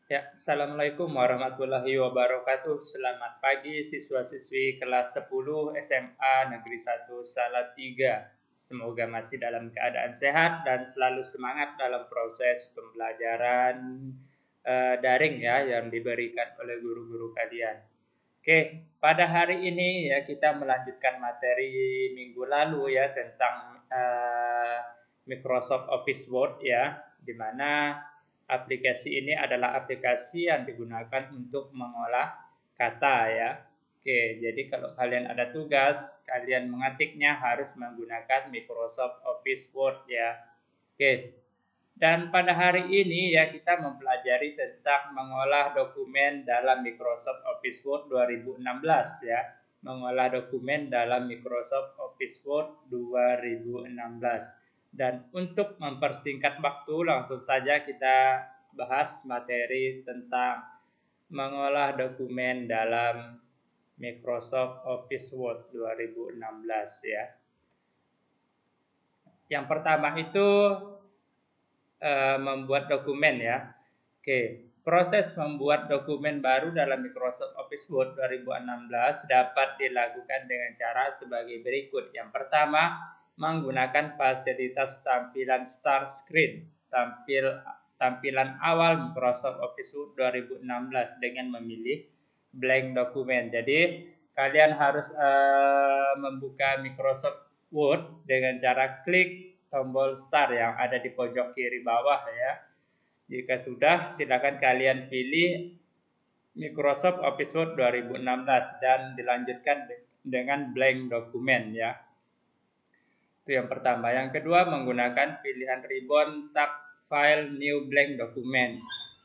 Ya, Assalamualaikum warahmatullahi wabarakatuh. Selamat pagi siswa-siswi kelas 10 SMA Negeri 1 Salatiga. Semoga masih dalam keadaan sehat dan selalu semangat dalam proses pembelajaran daring ya yang diberikan oleh guru-guru kalian. Oke, pada hari ini ya kita melanjutkan materi minggu lalu ya tentang Microsoft Office Word ya, di mana aplikasi ini adalah aplikasi yang digunakan untuk mengolah kata ya. Oke, jadi kalau kalian ada tugas, kalian mengetiknya harus menggunakan Microsoft Office Word ya. Oke, dan pada hari ini ya kita mempelajari tentang mengolah dokumen dalam Microsoft Office Word 2016 ya. Mengolah dokumen dalam Microsoft Office Word 2016. Dan untuk mempersingkat waktu langsung saja kita bahas materi tentang mengolah dokumen dalam Microsoft Office Word 2016 ya. Yang pertama itu membuat dokumen ya. Oke, proses membuat dokumen baru dalam Microsoft Office Word 2016 dapat dilakukan dengan cara sebagai berikut. Yang pertama, menggunakan fasilitas tampilan Start Screen, tampilan awal Microsoft Office Word 2016 dengan memilih blank dokumen. Jadi, kalian harus membuka Microsoft Word dengan cara klik tombol start yang ada di pojok kiri bawah ya. Jika sudah, silakan kalian pilih Microsoft Office Word 2016 dan dilanjutkan dengan blank dokumen ya. Itu yang pertama. Yang kedua, menggunakan pilihan ribbon tab file new blank document.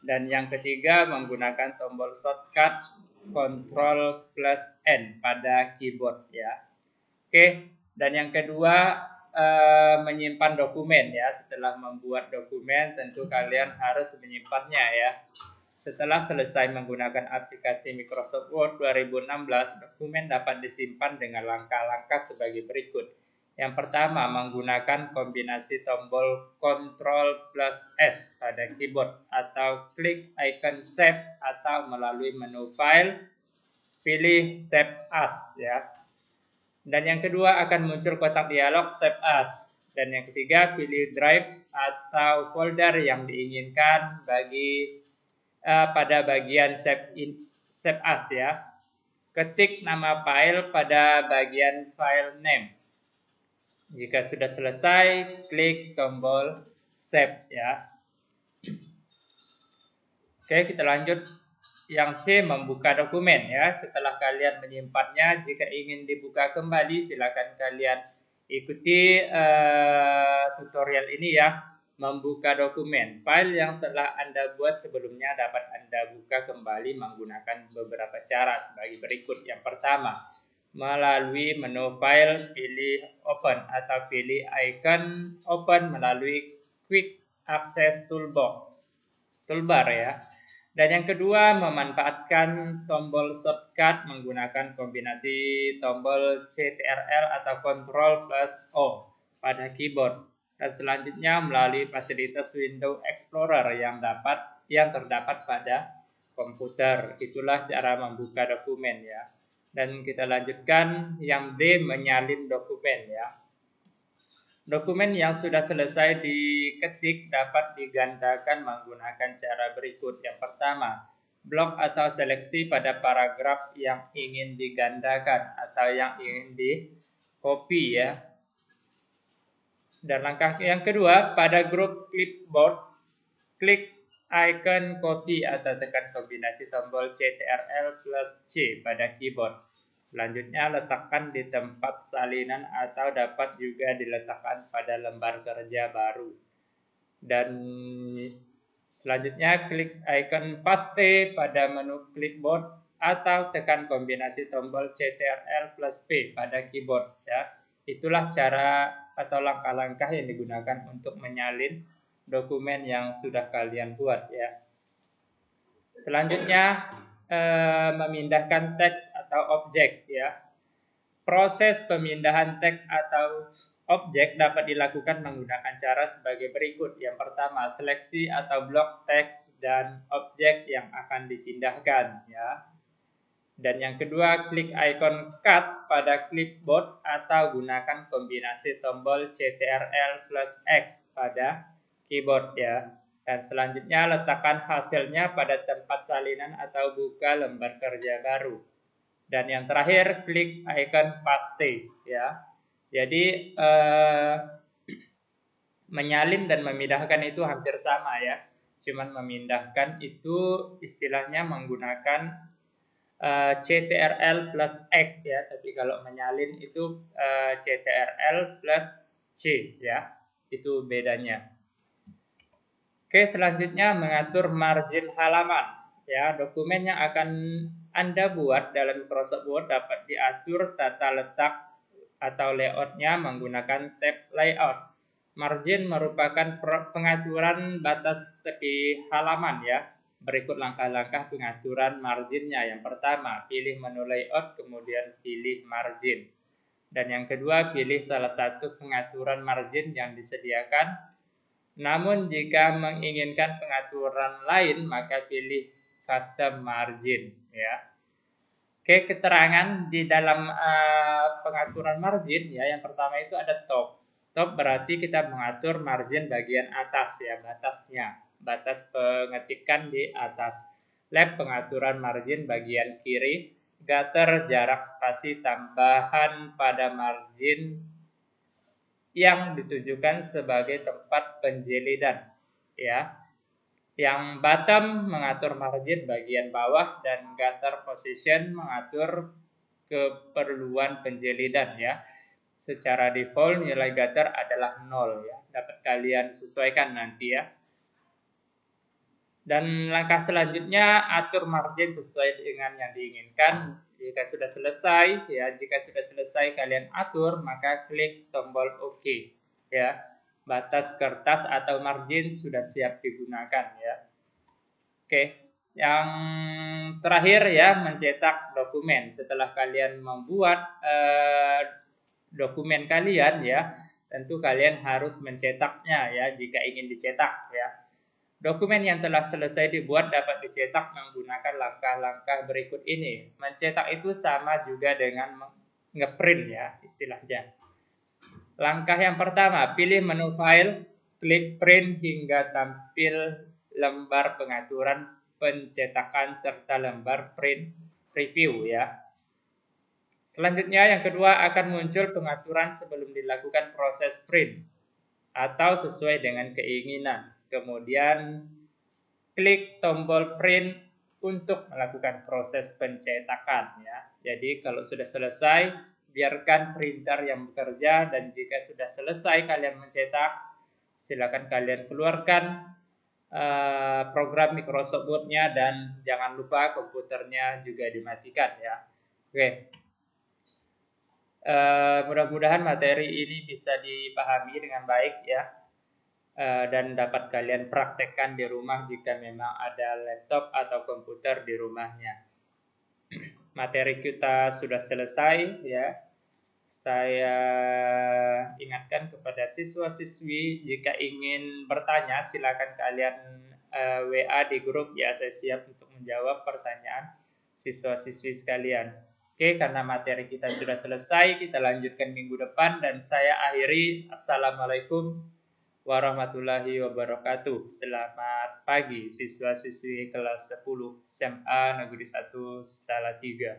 Dan yang ketiga, menggunakan tombol shortcut Ctrl plus N pada keyboard ya. Oke, dan yang kedua menyimpan dokumen ya. Setelah membuat dokumen tentu kalian harus menyimpannya ya. Setelah selesai menggunakan aplikasi Microsoft Word 2016, dokumen dapat disimpan dengan langkah-langkah sebagai berikut. Yang pertama, menggunakan kombinasi tombol Ctrl plus S pada keyboard atau klik icon save atau melalui menu file, pilih save as ya. Dan yang kedua akan muncul kotak dialog Save As. Dan yang ketiga pilih drive atau folder yang diinginkan pada bagian Save As ya. Ketik nama file pada bagian file name. Jika sudah selesai, klik tombol save ya. Oke, kita lanjut. Yang C, membuka dokumen ya. Setelah kalian menyimpannya, jika ingin dibuka kembali, silakan kalian ikuti tutorial ini ya. Membuka dokumen. File yang telah Anda buat sebelumnya dapat Anda buka kembali menggunakan beberapa cara sebagai berikut. Yang pertama, melalui menu file, pilih open atau pilih icon open melalui quick access toolbar ya. Dan yang kedua, memanfaatkan tombol shortcut menggunakan kombinasi tombol CTRL atau Ctrl plus O pada keyboard. Dan selanjutnya melalui fasilitas Windows Explorer yang terdapat pada komputer. Itulah cara membuka dokumen ya. Dan kita lanjutkan yang D, menyalin dokumen ya. Dokumen yang sudah selesai diketik dapat digandakan menggunakan cara berikut. Yang pertama, blok atau seleksi pada paragraf yang ingin digandakan atau yang ingin di copy ya. Dan langkah yang kedua, pada grup clipboard, klik icon copy atau tekan kombinasi tombol CTRL plus C pada keyboard. Selanjutnya letakkan di tempat salinan atau dapat juga diletakkan pada lembar kerja baru. Dan selanjutnya klik icon paste pada menu clipboard atau tekan kombinasi tombol CTRL plus P pada keyboard ya. Itulah cara atau langkah-langkah yang digunakan untuk menyalin dokumen yang sudah kalian buat ya. Selanjutnya memindahkan teks atau objek ya. Proses pemindahan teks atau objek dapat dilakukan menggunakan cara sebagai berikut. Yang pertama, seleksi atau blok teks dan objek yang akan dipindahkan, ya. Dan yang kedua, klik ikon cut pada clipboard atau gunakan kombinasi tombol CTRL plus X pada keyboard, ya. Dan selanjutnya letakkan hasilnya pada tempat salinan atau buka lembar kerja baru. Dan yang terakhir, klik icon paste, ya. Jadi menyalin dan memindahkan itu hampir sama, ya. Cuman memindahkan itu istilahnya menggunakan CTRL plus X, ya. Tapi kalau menyalin itu CTRL plus C, ya. Itu bedanya. Oke, selanjutnya mengatur margin halaman. Ya, dokumen yang akan Anda buat dalam Microsoft Word dapat diatur tata letak atau layoutnya menggunakan tab layout. Margin merupakan pengaturan batas tepi halaman, ya. Berikut langkah-langkah pengaturan marginnya. Yang pertama, pilih menu layout, kemudian pilih margin. Dan yang kedua, pilih salah satu pengaturan margin yang disediakan. Namun jika menginginkan pengaturan lain, maka pilih custom margin, ya. Oke, keterangan di dalam pengaturan margin, ya. Yang pertama itu ada top. Top berarti kita mengatur margin bagian atas, ya, batasnya. Batas pengetikan di atas. Left pengaturan margin bagian kiri. Gutter jarak spasi tambahan pada margin yang ditujukan sebagai tempat penjilidan, ya. Yang bottom mengatur margin bagian bawah dan gutter position mengatur keperluan penjilidan, ya. Secara default nilai gutter adalah 0, ya. Dapat kalian sesuaikan nanti, ya. Dan langkah selanjutnya atur margin sesuai dengan yang diinginkan. Jika sudah selesai, ya, kalian atur, maka klik tombol OK, ya. Batas kertas atau margin sudah siap digunakan, ya. Oke, yang terakhir, ya, mencetak dokumen. Setelah kalian membuat dokumen kalian, ya, tentu kalian harus mencetaknya, ya, jika ingin dicetak, ya. Dokumen yang telah selesai dibuat dapat dicetak menggunakan langkah-langkah berikut ini. Mencetak itu sama juga dengan ngeprint, ya, istilahnya. Langkah yang pertama, pilih menu file, klik print hingga tampil lembar pengaturan pencetakan serta lembar print preview, ya. Selanjutnya yang kedua akan muncul pengaturan sebelum dilakukan proses print atau sesuai dengan keinginan. Kemudian klik tombol print untuk melakukan proses pencetakan, ya. Jadi kalau sudah selesai, biarkan printer yang bekerja, dan jika sudah selesai kalian mencetak, silakan kalian keluarkan program Microsoft Word-nya dan jangan lupa komputernya juga dimatikan, ya. Oke. Mudah-mudahan materi ini bisa dipahami dengan baik, ya. Dan dapat kalian praktekkan di rumah jika memang ada laptop atau komputer di rumahnya. Materi kita sudah selesai, ya. Saya ingatkan kepada siswa-siswi jika ingin bertanya silakan kalian WA di grup, ya. Saya siap untuk menjawab pertanyaan siswa-siswi sekalian. Oke, karena materi kita sudah selesai, kita lanjutkan minggu depan dan saya akhiri. Assalamualaikum warahmatullahi wabarakatuh. Selamat pagi siswa-siswi kelas 10 SMA Negeri 1 Salatiga.